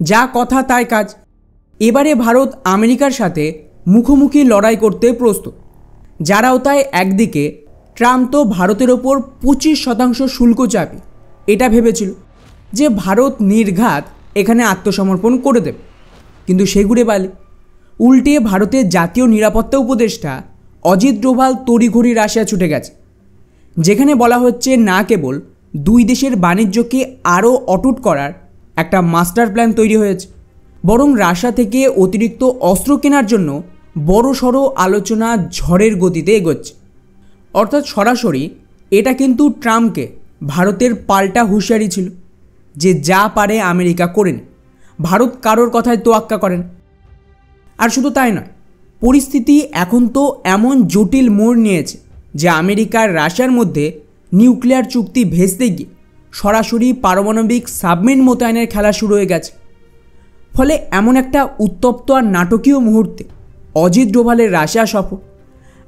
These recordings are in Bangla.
যা কথা তাই কাজ। এবারে ভারত আমেরিকার সাথে মুখোমুখি লড়াই করতে প্রস্তুত। যারাও তাই একদিকে ট্রাম্প তো ভারতের ওপর 25% শুল্ক চাপে এটা ভেবেছিল যে ভারত নির্ঘাত এখানে আত্মসমর্পণ করে দেবে, কিন্তু সেগুড়ে বালি। উল্টে ভারতের জাতীয় নিরাপত্তা উপদেষ্টা অজিত ডোভাল তড়িঘড়ি রাশিয়া ছুটে গেছে, যেখানে বলা হচ্ছে না কেবল দুই দেশের বাণিজ্যকে আরও অটুট করার একটা মাস্টার প্ল্যান তৈরি হয়েছে, বরং রাশিয়া থেকে অতিরিক্ত অস্ত্র কেনার জন্য বড়সড় আলোচনা ঝড়ের গতিতে এগোচ্ছে। অর্থাৎ সরাসরি এটা কিন্তু ট্রাম্পকে ভারতের পাল্টা হুঁশিয়ারি ছিল যে যা পারে আমেরিকা করে নি, ভারত কারোর কথায় তোয়াক্কা করেন। আর শুধু তাই নয়, পরিস্থিতি এখন তো এমন জটিল মোড় নিয়েছে যে আমেরিকার রাশিয়ার মধ্যে নিউক্লিয়ার চুক্তি ভেস্তে গিয়ে সরাসরি পারমাণবিক সাবমেরিন মোতায়েনের খেলা শুরু হয়ে গেছে। ফলে এমন একটা উত্তপ্ত আর নাটকীয় মুহূর্তে অজিত ডোভালের রাশিয়া সফর,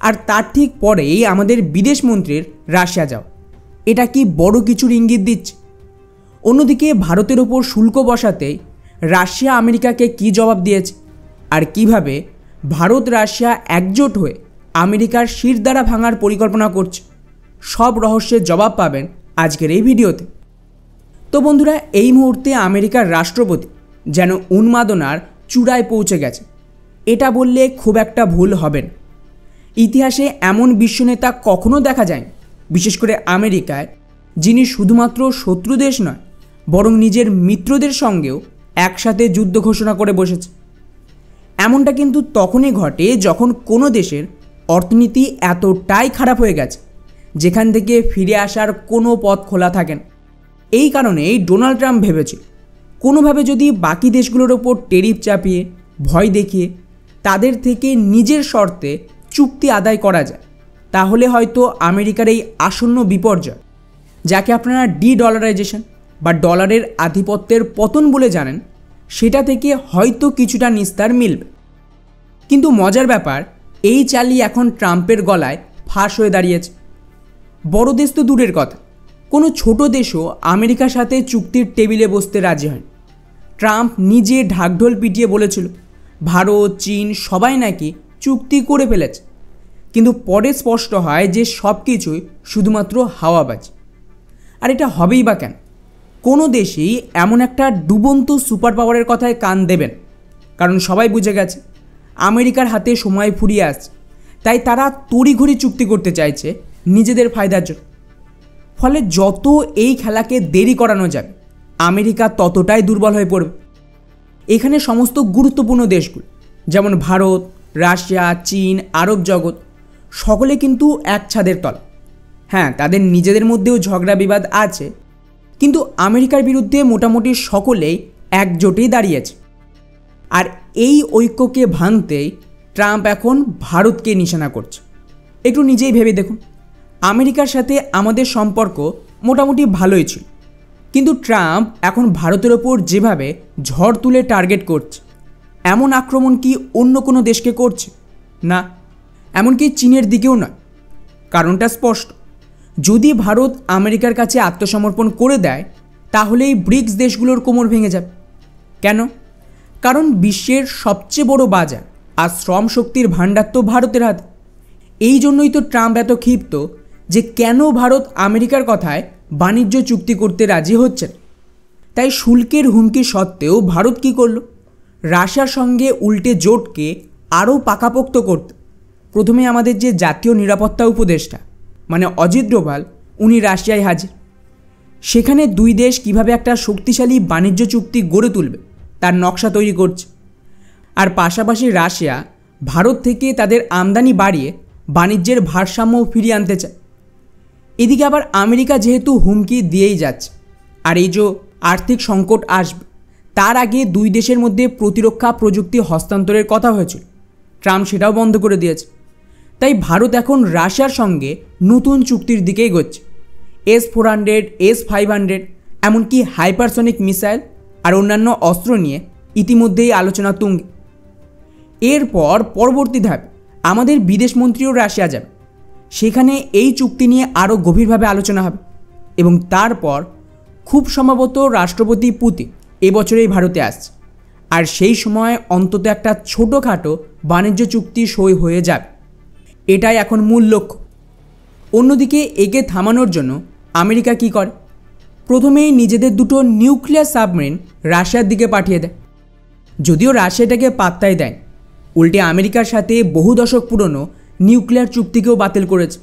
আর তার ঠিক পরেই আমাদের বিদেশমন্ত্রীর রাশিয়া যাওয়া, এটা কি বড় কিছুর ইঙ্গিত দিচ্ছে? অন্যদিকে ভারতের ওপর শুল্ক বসাতেই রাশিয়া আমেরিকাকে কি জবাব দিয়েছে, আর কিভাবে ভারত রাশিয়া একজোট হয়ে আমেরিকার শিরদাঁড়া ভাঙার পরিকল্পনা করছে, সব রহস্যের জবাব পাবেন আজকের এই ভিডিওতে। তো বন্ধুরা, এই মুহূর্তে আমেরিকার রাষ্ট্রপতি যেন উন্মাদনার চূড়ায় পৌঁছে গেছে, এটা বললে খুব একটা ভুল হবে না। ইতিহাসে এমন বিশ্বনেতা কখনো দেখা যায়নি, বিশেষ করে আমেরিকায়, যিনি শুধুমাত্র শত্রু দেশ নয় বরং নিজের মিত্রদের সঙ্গেও একসাথে যুদ্ধ ঘোষণা করে বসেছে। এমনটা কিন্তু তখনই ঘটে যখন কোনো দেশের অর্থনীতি এতটাই খারাপ হয়ে গেছে যেখান থেকে ফিরে আসার কোনো পথ খোলা থাকে না। এই কারণেই ডোনাল্ড ট্রাম্প ভেবেছিল কোনোভাবে যদি বাকি দেশগুলোর ওপর ট্যারিফ চাপিয়ে ভয় দেখিয়ে তাদের থেকে নিজের শর্তে চুক্তি আদায় করা যায়, তাহলে হয়তো আমেরিকার এই আসন্ন বিপর্যয়, যাকে আপনারা ডি-ডলারাইজেশন বা ডলারের আধিপত্যের পতন বলে জানেন, সেটা থেকে হয়তো কিছুটা নিস্তার মিলবে। কিন্তু মজার ব্যাপার, এই চালই এখন ট্রাম্পের গলায় ফাঁস হয়ে দাঁড়িয়েছে। বড় দেশ তো দূরের কথা, কোনো ছোট দেশও আমেরিকার সাথে চুক্তির টেবিলে বসতে রাজি হয়। ট্রাম্প নিজে ঢাকঢোল পিটিয়ে বলেছিল ভারত, চীন সবাই নাকি চুক্তি করে ফেলেছে, কিন্তু পরে স্পষ্ট হয় যে সব কিছুই শুধুমাত্র হাওয়াবাজি। আর এটা হবেই বা কেন? কোনো দেশেই এমন একটা ডুবন্ত সুপার পাওয়ারের কথায় কান দেবেন, কারণ সবাই বুঝে গেছে আমেরিকার হাতে সময় ফুরিয়ে আসছে, তাই তারা তড়িঘড়ি চুক্তি করতে চাইছে নিজেদের ফায়দার জন্য। ফলে যত এই খেলাকে দেরি করানো যাবে আমেরিকা ততটাই দুর্বল হয়ে পড়বে। এখানে সমস্ত গুরুত্বপূর্ণ দেশগুলো যেমন ভারত, রাশিয়া, চীন, আরব জগৎ সকলে কিন্তু এক ছাদের তলা। হ্যাঁ, তাদের নিজেদের মধ্যেও ঝগড়া বিবাদ আছে, কিন্তু আমেরিকার বিরুদ্ধে মোটামুটি সকলেই একজোটেই দাঁড়িয়েছে। আর এই ঐক্যকে ভাঙতেই ট্রাম্প এখন ভারতকে নিশানা করছে। একটু নিজেই ভেবে দেখুন, আমেরিকার সাথে আমাদের সম্পর্ক মোটামুটি ভালোই ছিল, কিন্তু ট্রাম্প এখন ভারতের ওপর যেভাবে ঝড় তুলে টার্গেট করছে, এমন আক্রমণ কি অন্য কোনো দেশকে করছে? না, এমনকি চীনের দিকেও নয়। কারণটা স্পষ্ট, যদি ভারত আমেরিকার কাছে আত্মসমর্পণ করে দেয় তাহলে এই ব্রিক্স দেশগুলোর কোমর ভেঙে যাবে। কেন? কারণ বিশ্বের সবচেয়ে বড় বাজার আর শ্রম শক্তির ভাণ্ডার তো ভারতের হাতে। এই জন্যই তো ট্রাম্প এত ক্ষিপ্ত যে কেন ভারত আমেরিকার কথায় বাণিজ্য চুক্তি করতে রাজি হচ্ছে না। তাই শুল্কের হুমকি সত্ত্বেও ভারত কী করল? রাশিয়ার সঙ্গে উল্টে জোটকে আরও পাকাপোক্ত করতে প্রথমে আমাদের যে জাতীয় নিরাপত্তা উপদেষ্টা মানে অজিত ডোভাল, উনি রাশিয়ায় হাজির। সেখানে দুই দেশ কিভাবে একটা শক্তিশালী বাণিজ্য চুক্তি গড়ে তুলবে তার নকশা তৈরি করছে। আর পাশাপাশি রাশিয়া ভারত থেকে তাদের আমদানি বাড়িয়ে বাণিজ্যের ভারসাম্য ফিরিয়ে আনতে চায়। এদিকে আবার আমেরিকা যেহেতু হুমকি দিয়েই যাচ্ছে, আর এই যে আর্থিক সংকট আসবে তার আগে দুই দেশের মধ্যে প্রতিরক্ষা প্রযুক্তি হস্তান্তরের কথা হয়েছিল, ট্রাম্প সেটাও বন্ধ করে দিয়েছে। তাই ভারত এখন রাশিয়ার সঙ্গে নতুন চুক্তির দিকে এগোচ্ছে। S-400, S-500 এমনকি হাইপারসনিক মিসাইল আর অন্যান্য অস্ত্র নিয়ে ইতিমধ্যেই আলোচনা তুঙ্গে। এরপর পরবর্তী ধাপ আমাদের বিদেশমন্ত্রীও রাশিয়া যাবে, সেখানে এই চুক্তি নিয়ে আরও গভীরভাবে আলোচনা হবে এবং তারপর খুব সম্ভবত রাষ্ট্রপতি পুতিন এবছরেই ভারতে আসছে। আর সেই সময় অন্তত একটা ছোটোখাটো বাণিজ্য চুক্তি সই হয়ে যাবে। এটাই এখন মূল লক্ষ্য। অন্যদিকে একে থামানোর জন্য আমেরিকা কি করে? প্রথমেই নিজেদের দুটো নিউক্লিয়ার সাবমেরিন রাশিয়ার দিকে পাঠিয়ে দেয়। যদিও রাশিয়াটাকে পাত্তাই দেয়, উল্টে আমেরিকার সাথে বহু দশক পুরনো নিউক্লিয়ার চুক্তিকেও বাতিল করেছে,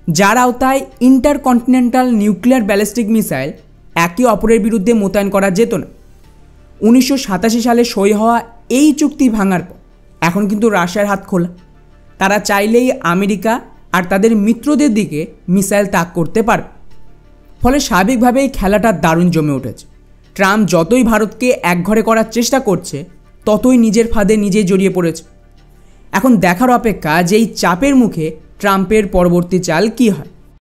যার আওতায় ইন্টারকন্টিনেন্টাল নিউক্লিয়ার ব্যালিস্টিক মিসাইল একে অপরের বিরুদ্ধে মোতায়েন করা যেত না। 1987 সালে সই হওয়া এই চুক্তি ভাঙার পর এখন কিন্তু রাশিয়ার হাত খোলা। তারা চাইলেই আমেরিকা আর তাদের মিত্রদের দিকে মিসাইল তাক করতে পারবে। ফলে স্বাভাবিকভাবেই খেলাটা দারুণ জমে উঠেছে। ট্রাম্প যতই ভারতকে একঘরে করার চেষ্টা করছে, ততই নিজের ফাঁদে নিজেই জড়িয়ে পড়েছে। এখন দেখার অপেক্ষা যে এই চাপের মুখে ট্রাম্পের পরবর্তী চাল কী হয়।